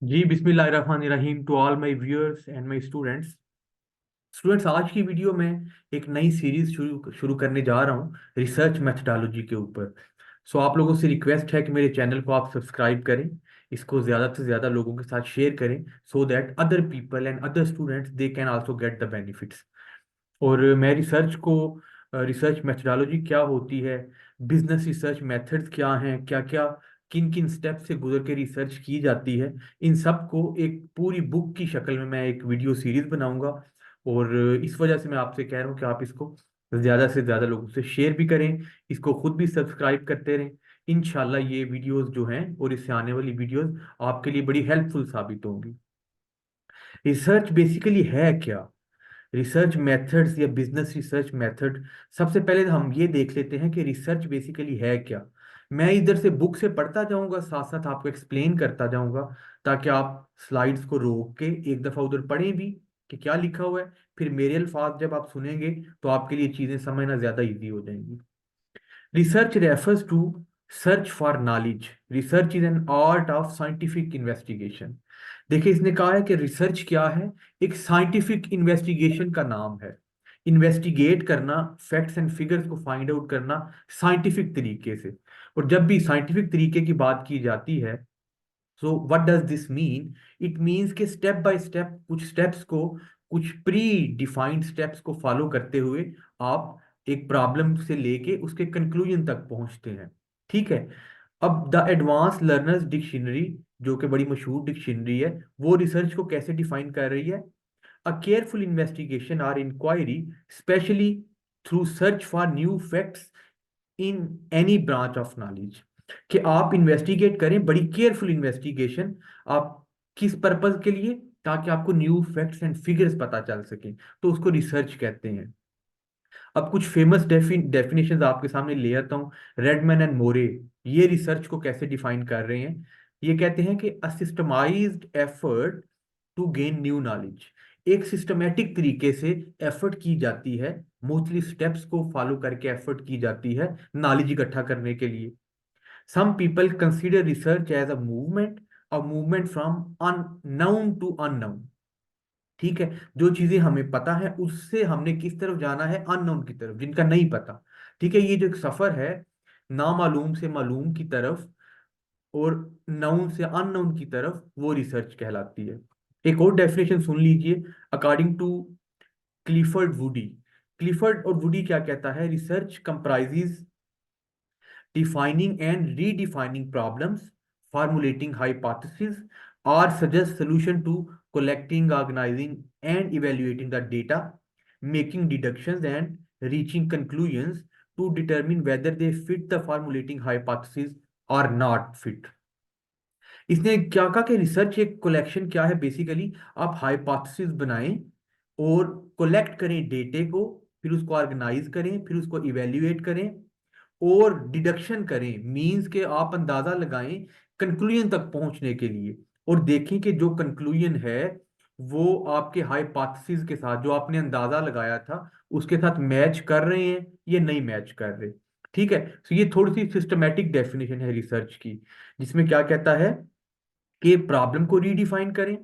जी बिस्मिल्लाहिर्रहमानिर्रहीम to all my viewers and my students. आज की वीडियो में एक नई सीरीज शुरू शुरू करने जा रहा हूँ रिसर्च मेथडोलॉजी के ऊपर। आप लोगों से रिक्वेस्ट है कि मेरे चैनल को आप सब्सक्राइब करें, इसको ज़्यादा से ज़्यादा लोगों के साथ शेयर करें so that other people and other students they can also get the benefits. और मैं रिसर्च मेथडोलॉजी क्या होती है, बिजनेस रिसर्च मेथड्स क्या हैं, क्या क्या किन किन स्टेप से गुजर के रिसर्च की जाती है, इन सब को एक पूरी बुक की शक्ल में मैं एक वीडियो सीरीज बनाऊंगा। और इस वजह से मैं आपसे कह रहा हूँ कि आप इसको ज़्यादा से ज़्यादा लोगों से शेयर भी करें, इसको खुद भी सब्सक्राइब करते रहें। इंशाल्लाह ये वीडियोस जो हैं और इससे आने वाली वीडियोस आपके लिए बड़ी हेल्पफुल साबित होंगी। रिसर्च बेसिकली है क्या? रिसर्च मेथड्स या बिजनेस रिसर्च मेथड, सबसे पहले हम ये देख लेते हैं कि रिसर्च बेसिकली है क्या। मैं इधर से बुक से पढ़ता जाऊंगा, साथ साथ आपको एक्सप्लेन करता जाऊंगा, ताकि आप स्लाइड्स को रोक के एक दफा उधर पढ़ें भी कि क्या लिखा हुआ है। फिर मेरे अल्फाज जब आप सुनेंगे तो आपके लिए चीजें समझना ज्यादा इजी हो जाएंगी। Research refers to search for knowledge. Research is an art of scientific investigation. देखिए, इसने कहा है कि रिसर्च क्या है, एक साइंटिफिक इन्वेस्टिगेशन का नाम है। इन्वेस्टिगेट करना, फैक्ट्स एंड फिगर्स को फाइंड आउट करना साइंटिफिक तरीके से। और जब भी साइंटिफिक तरीके की बात की जाती है, so what does this mean? It means कि स्टेप बाय स्टेप कुछ स्टेप्स को, कुछ प्री डिफाइंड स्टेप्स को फॉलो करते हुए आप एक प्रॉब्लम से लेके उसके कंक्लूजन तक पहुंचते हैं। ठीक है। अब द एडवांस लर्नर्स डिक्शनरी, जो कि बड़ी मशहूर डिक्शनरी है, वो रिसर्च को कैसे डिफाइन कर रही है? अ केयरफुल इन्वेस्टिगेशन और inquiry, specially through search for new facts in any branch of knowledge. कि आप इन्वेस्टिगेट करें, बड़ी केयरफुल इन्वेस्टिगेशन। आप किस पर्पज के लिए? ताकि आपको न्यू फैक्ट्स एंड फिगर्स पता चल सके, तो उसको रिसर्च कहते हैं। अब कुछ फेमस डेफिनेशंस आपके सामने ले आता हूँ। रेडमैन एंड मोरे ये रिसर्च को कैसे डिफाइन कर रहे हैं? ये कहते हैं कि a systemized effort to gain new knowledge. एक सिस्टमेटिक तरीके से एफर्ट की जाती है, मुख्तलिफ स्टेप्स को फॉलो करके एफर्ट की जाती है नॉलेज इकट्ठा करने के लिए। Some people consider research as a movement from unknown to unknown. ठीक है। जो चीजें हमें पता है उससे हमने किस तरफ जाना है? अननोन की तरफ, जिनका नहीं पता। ठीक है, ये जो एक सफर है नामालूम से मालूम की तरफ और नाउन से अननोन की तरफ, वो रिसर्च कहलाती है। एक और डेफिनेशन सुन लीजिए, according to Clifford Woody. Clifford और वुडी क्या कहता है? Research comprises defining and redefining problems, formulating hypotheses, or suggest solution to collecting, organizing, and evaluating the data, making deductions and reaching conclusions to determine whether they fit the formulating hypothesis or not fit। इसने क्या कहा कि research एक collection क्या है? Basically आप hypothesis बनाएं और कलेक्ट करें डेटे को, फिर उसको ऑर्गेनाइज करें, फिर उसको इवेल्युएट करें और डिडक्शन करें, मींस के आप अंदाजा लगाएं कंक्लूजन तक पहुंचने के लिए। और देखें कि जो कंक्लूजन है वो आपके हाइपोथेसिस के साथ, जो आपने अंदाजा लगाया था, उसके साथ मैच कर रहे हैं या नहीं मैच कर रहे। ठीक है। तो ये थोड़ी सी सिस्टमेटिक डेफिनेशन है रिसर्च की, जिसमें क्या कहता है कि प्रॉब्लम को रीडिफाइन करें,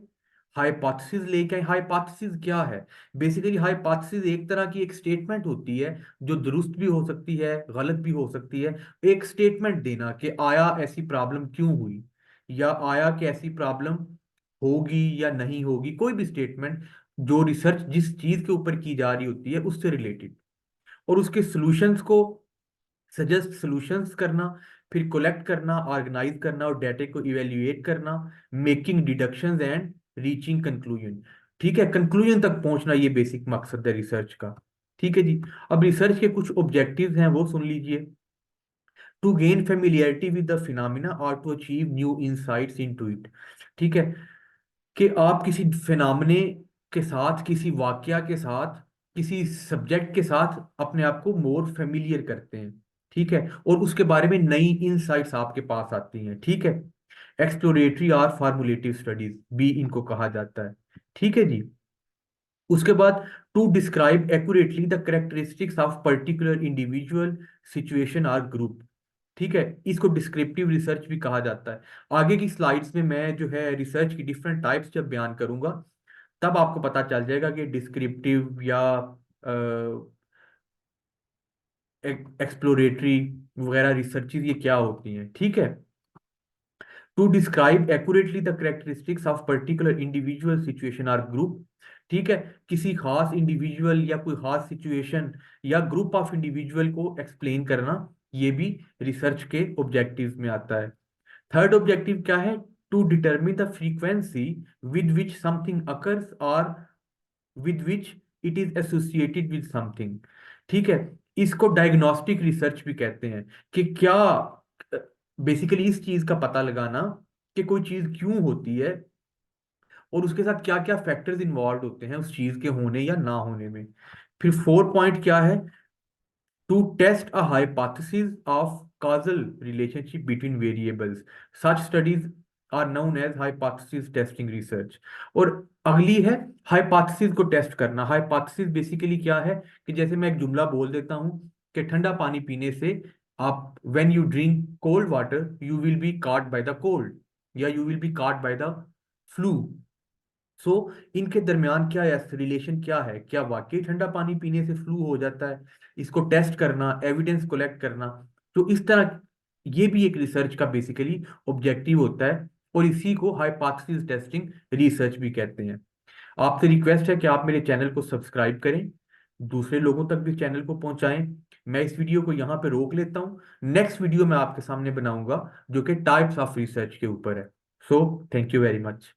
हाइपोथेसिस लेके आए। हाइपोथेसिस क्या है? बेसिकली हाइपोथेसिस एक तरह की एक स्टेटमेंट होती है, जो दुरुस्त भी हो सकती है, गलत भी हो सकती है। एक स्टेटमेंट देना कि आया ऐसी प्रॉब्लम क्यों हुई, या आया कि ऐसी प्रॉब्लम होगी या नहीं होगी, कोई भी स्टेटमेंट जो रिसर्च जिस चीज के ऊपर की जा रही होती है उससे रिलेटेड। और उसके सॉल्यूशंस को सजेस्ट सॉल्यूशंस करना, फिर कलेक्ट करना, ऑर्गेनाइज करना और डेटा को इवेल्युएट करना, making deductions and reaching conclusion. ठीक है, कंक्लूजन तक पहुंचना ये बेसिक मकसद है रिसर्च का। ठीक है जी। अब रिसर्च के कुछ ऑब्जेक्टिव्स हैं, वो सुन लीजिए। To gain familiarity with the phenomena और to achieve new insights into it. ठीक है, कि आप किसी फिनोमिने के साथ, किसी वाकया के साथ, किसी सब्जेक्ट के साथ अपने आप को मोर फेमिलियर करते हैं। ठीक है, और उसके बारे में नई इंसाइट्स आपके पास आती हैं। ठीक है। एक्सप्लोरेटरी और फार्मूलेटिव स्टडीज भी इनको कहा जाता है। ठीक है जी। उसके बाद to describe accurately the characteristics of particular individual, situation और ग्रुप। ठीक है, इसको डिस्क्रिप्टिव रिसर्च भी कहा जाता है। आगे की स्लाइड्स में मैं जो है रिसर्च की डिफरेंट टाइप्स जब बयान करूंगा, तब आपको पता चल जाएगा कि डिस्क्रिप्टिव या एक्सप्लोरेटरी वगैरह रिसर्चेज ये क्या होती हैं। ठीक है, to describe accurately the characteristics of particular individual situation और ग्रुप। ठीक है, किसी खास इंडिविजुअल या कोई खास सिचुएशन या ग्रुप ऑफ इंडिविजुअल को एक्सप्लेन करना, ये भी रिसर्च के ऑब्जेक्टिव्स में आता है। थर्ड ऑब्जेक्टिव क्या है? To determine the frequency with which something occurs और with which it is associated with something. ठीक है, इसको डायग्नोस्टिक रिसर्च भी कहते हैं कि क्या बेसिकली इस चीज का पता लगाना कि कोई चीज क्यों होती है और उसके साथ क्या क्या फैक्टर्स इन्वॉल्व होते हैं उस चीज के होने या ना होने में। फिर फोर्थ पॉइंट क्या है? To test a hypothesis of causal relationship between variables. Such studies are known as hypothesis testing research. और अगली है हाइपोथेसिस को टेस्ट करना। हाइपोथेसिस बेसिकली क्या है कि जैसे मैं एक जुमला बोल देता हूँ कि ठंडा पानी पीने से आप when you drink cold water you will be caught by the cold या you will be caught by the flu. So इनके दरमियान क्या है, रिलेशन क्या है, क्या वाकई ठंडा पानी पीने से फ्लू हो जाता है? इसको टेस्ट करना, एविडेंस कलेक्ट करना। तो इस तरह ये भी एक रिसर्च का बेसिकली ऑब्जेक्टिव होता है, और इसी को हाइपोथेसिस टेस्टिंग रिसर्च भी कहते हैं। आपसे रिक्वेस्ट है कि आप मेरे चैनल को सब्सक्राइब करें, दूसरे लोगों तक भी चैनल को पहुंचाएं। मैं इस वीडियो को यहाँ पे रोक लेता हूँ, नेक्स्ट वीडियो मैं आपके सामने बनाऊंगा जो कि टाइप्स ऑफ रिसर्च के ऊपर है। So thank you very much.